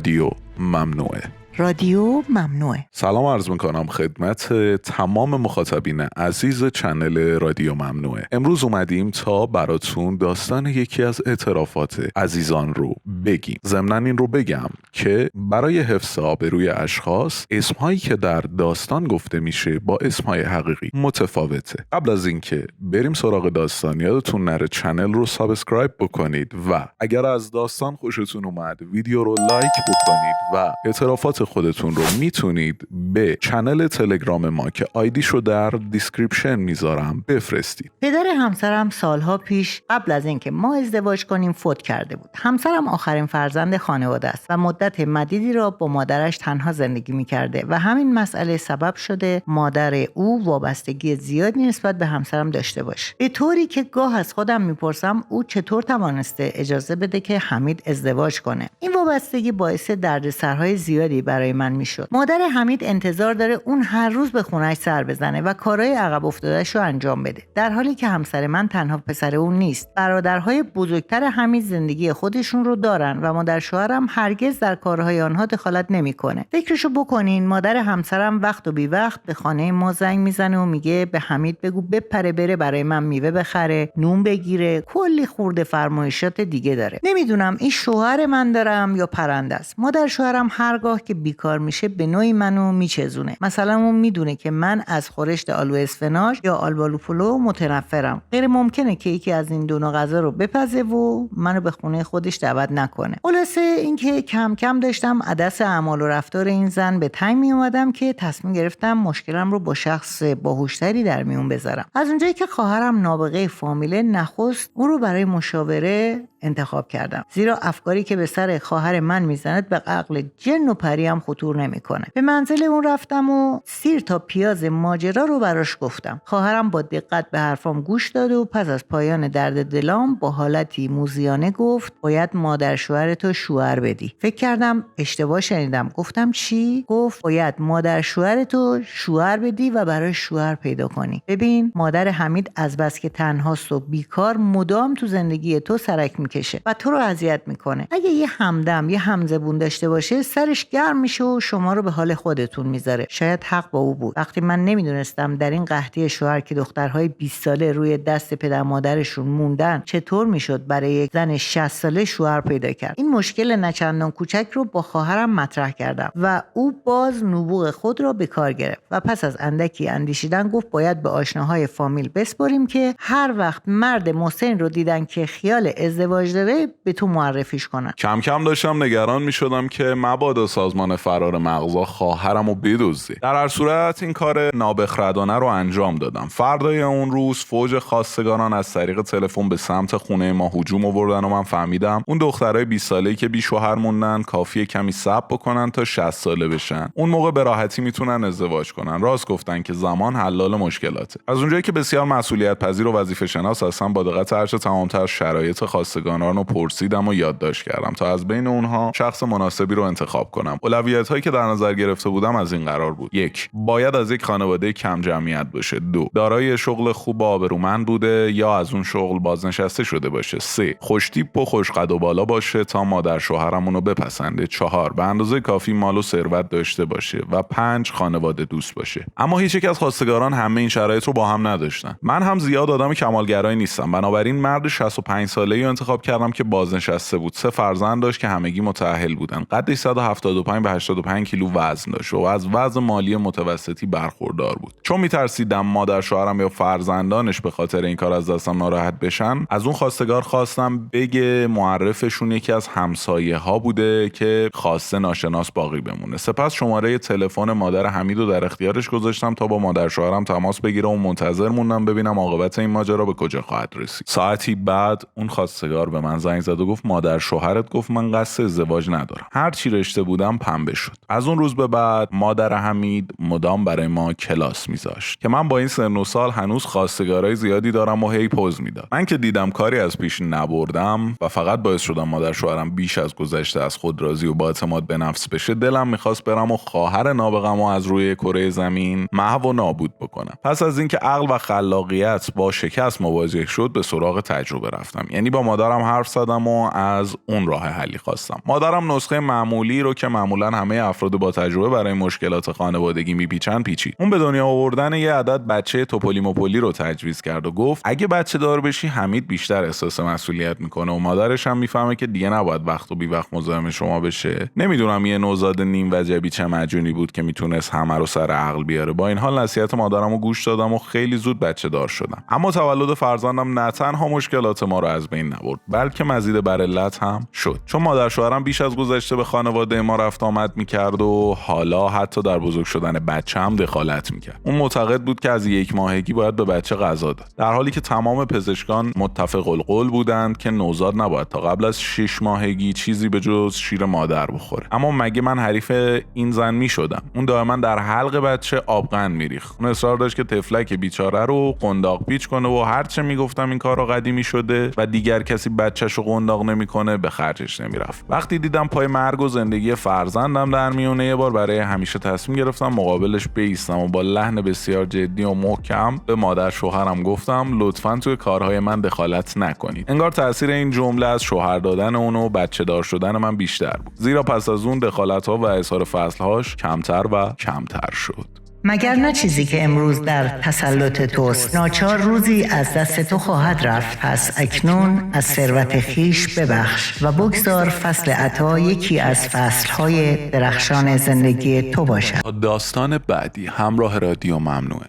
رادیو ممنوعه. رادیو ممنوعه. سلام عرض میکنم خدمت تمام مخاطبین عزیز چنل رادیو ممنوعه. امروز اومدیم تا براتون داستان یکی از اعترافات عزیزان رو بگیم. ضمناً این رو بگم که برای حفظ آبروی اشخاص اسمهایی که در داستان گفته میشه با اسمهای حقیقی متفاوته. قبل از اینکه بریم سراغ داستان یادتون نره چنل رو سابسکرایب بکنید و اگر از داستان خوشتون اومد ویدیو رو لایک بکنید و اعترافات خودتون رو میتونید به چنل تلگرام ما که آیدیشو در دیسکریپشن میذارم بفرستید. پدر همسرم سالها پیش قبل از اینکه ما ازدواج کنیم فوت کرده بود. همسرم آخرین فرزند خانواده است و مدت مدیدی را با مادرش تنها زندگی میکرده و همین مسئله سبب شده مادر او وابستگی زیادی نسبت به همسرم داشته باشه. به طوری که گاه از خودم میپرسم او چطور توانسته اجازه بده که حمید ازدواج کنه. این وابستگی باعث دردسرهای زیادی برای من میشد. مادر حمید انتظار داره اون هر روز به خونه‌اش سر بزنه و کارهای عقب افتاده‌اش رو انجام بده، در حالی که همسر من تنها پسر اون نیست. برادرهای بزرگتر حمید زندگی خودشون رو دارن و مادر شوهرم هرگز در کارهای آنها دخالت نمیکنه. فکرشو بکنین مادر همسرم وقت و بی وقت به خانه ما زنگ میزنه و میگه به حمید بگو بپره بره برای من میوه بخره، نون بگیره، کلی خورده فرمایشات دیگه داره. نمیدونم این شوهر من دارم یا پرنده است. مادر شوهرم هرگاه که بیکار میشه به نوعی منو میچزونه. مثلا اون میدونه که من از خورشت آلو اسفناج یا آلبالو پلو متنفرم. غیر ممکنه که یکی از این دو نوع غذا رو بپزه و منو به خونه خودش دعوت نکنه. خلاصه اینکه کم کم داشتم عدس اعمال و رفتار این زن به تنگ می اومدم که تصمیم گرفتم مشکلم رو با شخص باهوشتری در میون بذارم. از اونجایی که خواهرم نابغه فامیله نخست اون رو برای مشاوره انتخاب کردم، زیرا افکاری که به سر خواهر من میزند به عقل جن و پری هم خطور نمیکنه. به منزل اون رفتم و سیر تا پیاز ماجرا رو براش گفتم. خواهرم با دقت به حرفام گوش داد و پس از پایان درد دلام با حالتی موذیانه گفت باید مادر شوهرتو شوهر بدی. فکر کردم اشتباه شنیدم. گفتم چی؟ گفت باید مادر شوهرتو شوهر بدی و برای شوهر پیدا کنی. ببین مادر حمید از بس که تنهاست و بیکار مدام تو زندگی تو سرک میکشه و تو رو اذیت میکنه. اگه یه همدم یه همزبون داشته باشه سرش گرم میشه و شما رو به حال خودتون میذاره. شاید حق با او بود. وقتی من نمیدونستم در این قحطی شوهر که دخترهای 20 ساله روی دست پدر مادرشون موندن چطور میشد برای یک زن 60 ساله شوهر پیدا کرد. این مشکل نچندان کوچک رو با خواهرم مطرح کردم و او باز نبوغ خود را به کار گرفت و پس از اندکی اندیشیدن گفت باید به آشناهای فامیل بسپاریم که هر وقت مرد محسن رو دیدن که خیال ازدواج داره به تو معرفیش کنن. کم کم داشتم نگران میشدم که مبادا سازمان فرار مغزا خواهرمو بدزده. در هر صورت این کار نابخردانه رو انجام دادم. فردای اون روز فوج خواستگاران از طریق تلفن به سمت خونه ما هجوم آوردن و من فهمیدم اون دخترای 20 ساله‌ای که بی شوهر موندن کافیه کمی صبر بکنن تا 60 ساله بشن. اون موقع به راحتی میتونن ازدواج کنن. راست گفتن که زمان حلال مشکلاته. از اونجایی که بسیار مسئولیت پذیر و وظیفه شناس هستم با دقت هرچه تمام‌تر شرایط خواستگاران رو پرسیدم و یادداشت کردم تا از بین اونها شخص مناسبی رو انتخاب کنم. اولویت‌هایی که در نظر گرفته بودم از این قرار بود: 1. باید از یک خانواده کم جمعیت باشه. 2. دارای شغل خوب و آبرومند بوده یا از اون شغل بازنشسته شده باشه. 3. خوش‌تیپ و خوش‌قد و بالا باشه تا مادر شوهرمون رو بپسنده. 4. به اندازه کافی مال و ثروت داشته باشه و 5. خانواده دوست باشه. اما هیچ یک از خواستگاران همه این شرایط رو با هم نداشتن. من هم زیاد آدم کمالگرایی نیستم، بنابراین مرد 65 ساله‌ای رو انتخاب کردم که بازنشسته بود. 3 فرزند داشت که همگی متأهل بودن. قدش 175 به 85 کیلو وزن داشت و از وضع مالی متوسطی برخوردار بود. چون میترسیدم مادر شوهرم یا فرزندانش به خاطر این کار از دستم ناراحت بشن، از اون خواستگار خواستم بگه معرفشون یکی از همسایه ها بوده که خواسته ناشناس باقی بمونه. سپس شماره تلفن مادر حمید رو در اختیارش گذاشتم تا با مادر شوهرم تماس بگیره و منتظر موندم ببینم عاقبت این ماجرا به کجا خواهد رسید. ساعتی بعد اون خواستگار به من زنگ زد و گفت مادر شوهرت گفت من قصد ازدواج ندارم. هر چی رشته بودم شنبه شد. از اون روز به بعد مادر حمید مدام برای ما کلاس میذاشت که من با این سن و سال هنوز خواستگارای زیادی دارم و هی پوز میداد. من که دیدم کاری از پیش نبردم و فقط باعث شدم مادر شوهرم بیش از گذشته از خود راضی و با اعتماد به نفس بشه، دلم میخواست برم و خواهر نابغه‌مو از روی کره زمین محو و نابود بکنم. پس از اینکه عقل و خلاقیت با شکست مواجه شد، به سراغ تجربه رفتم. یعنی با مادرم حرف زدم و از اون راه حلی خواستم. مادرم نسخه معمولی رو که معمولا همه افراد با تجربه برای مشکلات خانوادگی میپیچن پیچید. اون به دنیا آوردن یه عدد بچه توپلی موپلی رو تجویز کرد و گفت اگه بچه دار بشی حمید بیشتر احساس مسئولیت میکنه و مادرش هم میفهمه که دیگه نباید وقت و بی وقت مزاحم شما بشه. نمیدونم یه نوزاد نیم وجبی چه مجونی بود که میتونست همه رو سر عقل بیاره. با این حال نصیحت مادرمو گوش دادم و خیلی زود بچه دار شدم. اما تولد فرزندم نه تنها مشکلات ما رو از بین نبرد، بلکه مزید بر علت هم شد. چون مادر شوهرم بیش از گذشته به خانواده ما رفت آمد میکرد و حالا حتی در بزرگ شدن بچه هم دخالت میکرد. اون معتقد بود که از 1 ماهگی باید به بچه غذا داد، در حالی که تمام پزشکان متفق القول بودند که نوزاد نباید تا قبل از 6 ماهگی چیزی به جز شیر مادر بخوره. اما مگه من حریف این زن میشدم؟ اون دائما در حلق بچه آبغن میریخت. اون اصرار داشت که طفلک بیچاره رو قنداق پیچ کنه و هرچه میگفتم این کارا قدیمی شده و دیگر کسی بچه‌شو قنداق نمیکنه به خرجش نمیرفت. وقتی دیدم پای مرگ و زندگی فرزندم در میونه، یه بار برای همیشه تصمیم گرفتم مقابلش بایستم و با لحن بسیار جدی و محکم به مادر شوهرم گفتم لطفاً توی کارهای من دخالت نکنید. انگار تاثیر این جمله از شوهر دادن اون و بچه دار شدن من بیشتر بود، زیرا پس از اون دخالت‌ها و اظهار فصل‌هاش کمتر و کمتر شد. مگر نه چیزی که امروز در تسلط توست ناچار روزی از دست تو خواهد رفت. پس اکنون از ثروت خیش ببخش و بگذار فصل عطا یکی از فصلهای درخشان زندگی تو باشد. داستان بعدی همراه رادیو ممنوعه.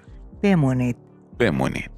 بمونید.